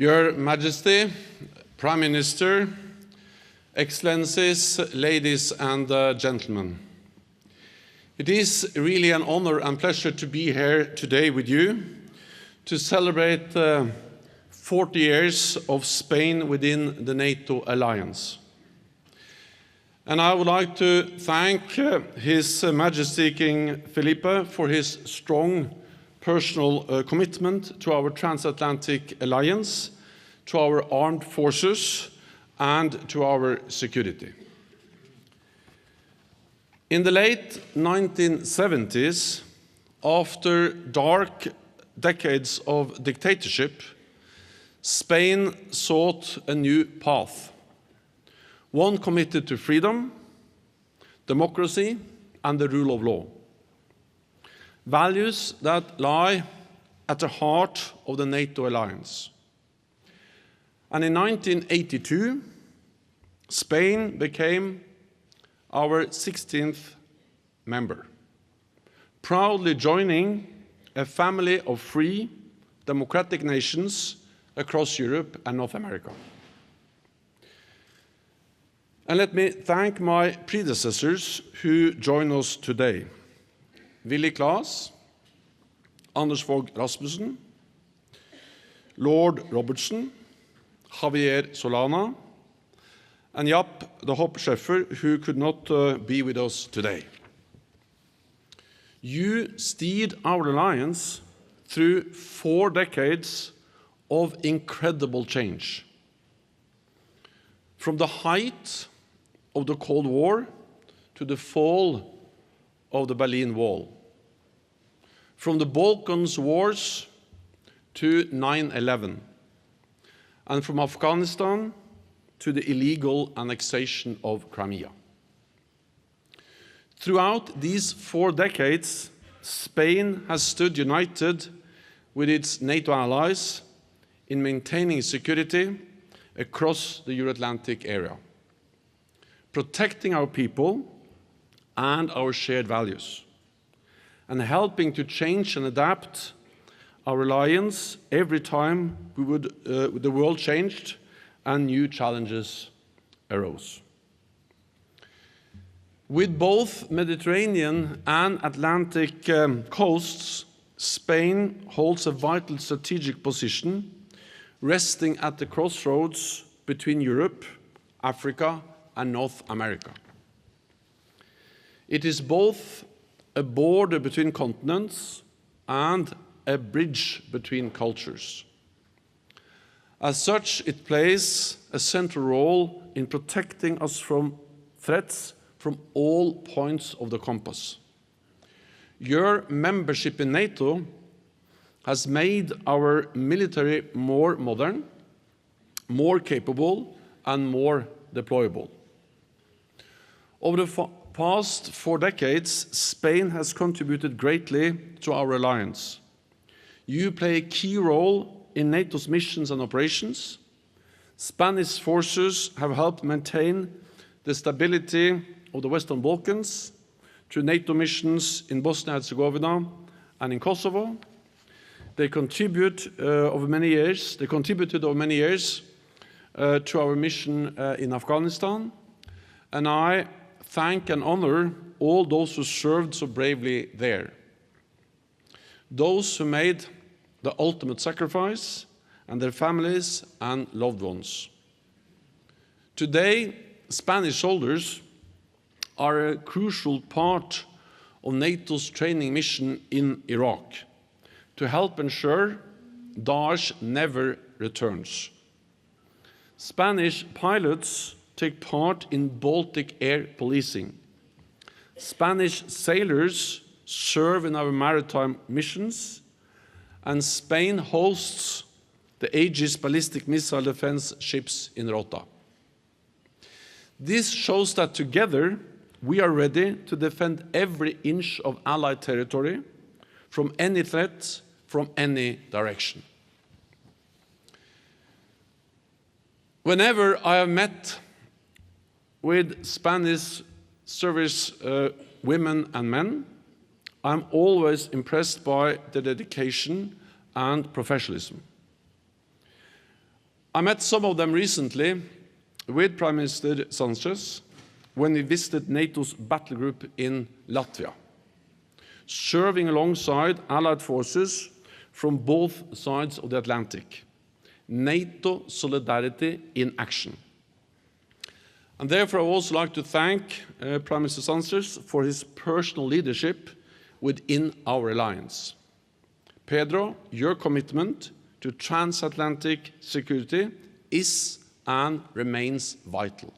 Your Majesty, Prime Minister, Excellencies, ladies and gentlemen. It is really an honor and pleasure to be here today with you to celebrate 40 years of Spain within the NATO alliance. And I would like to thank His Majesty King Felipe for his strong personal commitment to our transatlantic alliance, to our armed forces, and to our security. In the late 1970s, after dark decades of dictatorship, Spain sought a new path, one committed to freedom, democracy, and the rule of law. Values that lie at the heart of the NATO alliance. And in 1982, Spain became our 16th member, proudly joining a family of free, democratic nations across Europe and North America. And let me thank my predecessors who join us today. Willy Claes, Anders Fogh Rasmussen, Lord Robertson, Javier Solana, and Jaap de Hoop Scheffer, who could not be with us today. You steered our alliance through 4 decades of incredible change. From the height of the Cold War to the fall of the Berlin Wall. From the Balkans wars to 9/11. And from Afghanistan to the illegal annexation of Crimea. Throughout these 4 decades, Spain has stood united with its NATO allies in maintaining security across the Euro-Atlantic area, protecting our people and our shared values, and helping to change and adapt our alliance every time the world changed and new challenges arose. With both Mediterranean and Atlantic coasts, Spain holds a vital strategic position, resting at the crossroads between Europe, Africa, and North America. It is both a border between continents and a bridge between cultures. As such, it plays a central role in protecting us from threats from all points of the compass. Your membership in NATO has made our military more modern, more capable, and more deployable. Over the past 4 decades, Spain has contributed greatly to our alliance. You play a key role in NATO's missions and operations. Spanish forces have helped maintain the stability of the Western Balkans through NATO missions in Bosnia and Herzegovina and in Kosovo. They contributed over many years to our mission in Afghanistan, and I thank and honor all those who served so bravely there. Those who made the ultimate sacrifice, and their families and loved ones. Today, Spanish soldiers are a crucial part of NATO's training mission in Iraq to help ensure Daesh never returns. Spanish pilots take part in Baltic air policing. Spanish sailors serve in our maritime missions, and Spain hosts the Aegis ballistic missile defense ships in Rota. This shows that together we are ready to defend every inch of Allied territory from any threat, from any direction. Whenever I have met with Spanish service women and men, I'm always impressed by the dedication and professionalism. I met some of them recently with Prime Minister Sanchez when we visited NATO's battle group in Latvia, serving alongside allied forces from both sides of the Atlantic. NATO solidarity in action. And therefore, I would also like to thank Prime Minister Sanchez for his personal leadership within our alliance. Pedro, your commitment to transatlantic security is and remains vital.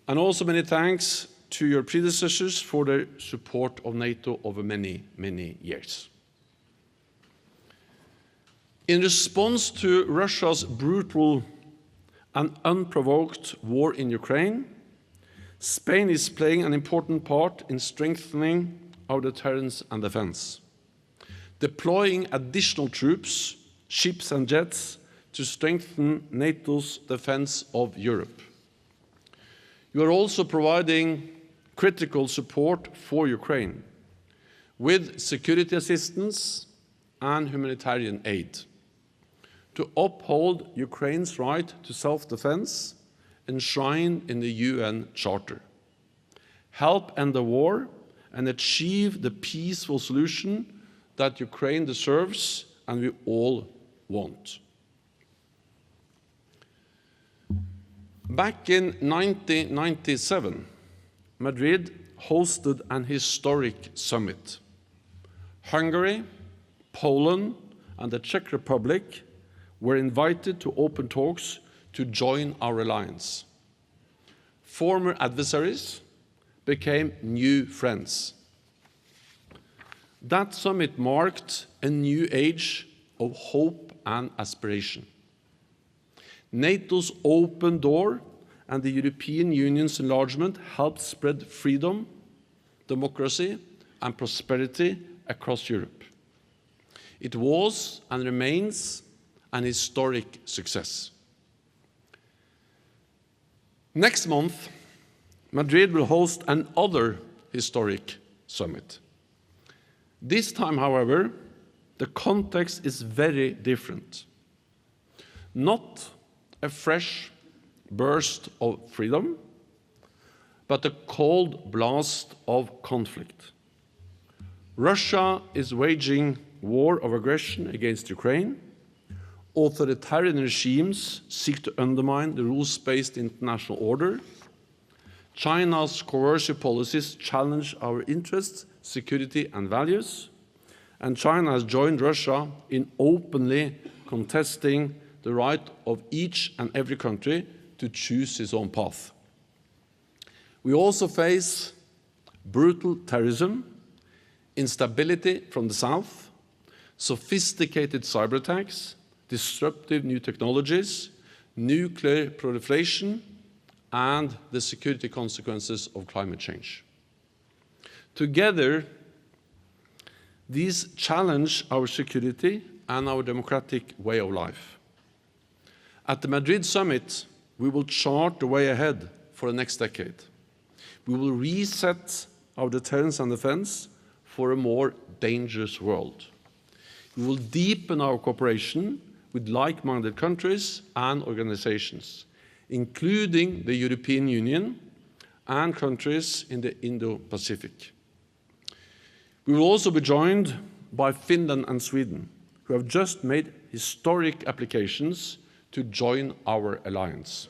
And also many thanks to your predecessors for their support of NATO over many, many years. In response to Russia's brutal and unprovoked war in Ukraine, Spain is playing an important part in strengthening our deterrence and defense, deploying additional troops, ships and jets to strengthen NATO's defense of Europe. You are also providing critical support for Ukraine with security assistance and humanitarian aid to uphold Ukraine's right to self-defense enshrined in the UN Charter, help end the war and achieve the peaceful solution that Ukraine deserves and we all want. Back in 1997, Madrid hosted an historic summit. Hungary, Poland, and the Czech Republic were invited to open talks to join our alliance. Former adversaries became new friends. That summit marked a new age of hope and aspiration. NATO's open door and the European Union's enlargement helped spread freedom, democracy, and prosperity across Europe. It was and remains an historic success. Next month, Madrid will host another historic summit. This time, however, the context is very different. Not a fresh burst of freedom, but a cold blast of conflict. Russia is waging war of aggression against Ukraine. Authoritarian regimes seek to undermine the rules-based international order. China's coercive policies challenge our interests, security, and values. And China has joined Russia in openly contesting the right of each and every country to choose its own path. We also face brutal terrorism, instability from the south, sophisticated cyber attacks, disruptive new technologies, nuclear proliferation, and the security consequences of climate change. Together, these challenge our security and our democratic way of life. At the Madrid summit, we will chart the way ahead for the next decade. We will reset our deterrence and defense for a more dangerous world. We will deepen our cooperation with like-minded countries and organizations, including the European Union and countries in the Indo-Pacific. We will also be joined by Finland and Sweden, who have just made historic applications to join our alliance.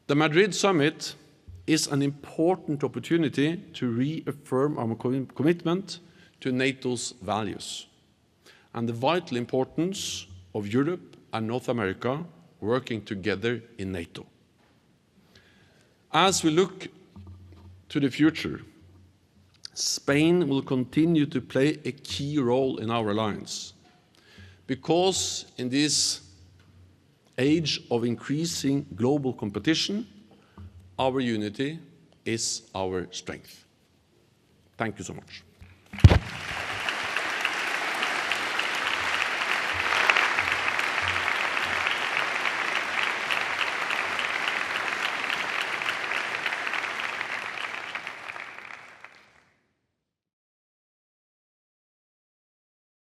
The Madrid summit is an important opportunity to reaffirm our commitment to NATO's values and the vital importance of Europe and North America working together in NATO. As we look to the future, Spain will continue to play a key role in our alliance, because in this age of increasing global competition, our unity is our strength. Thank you so much.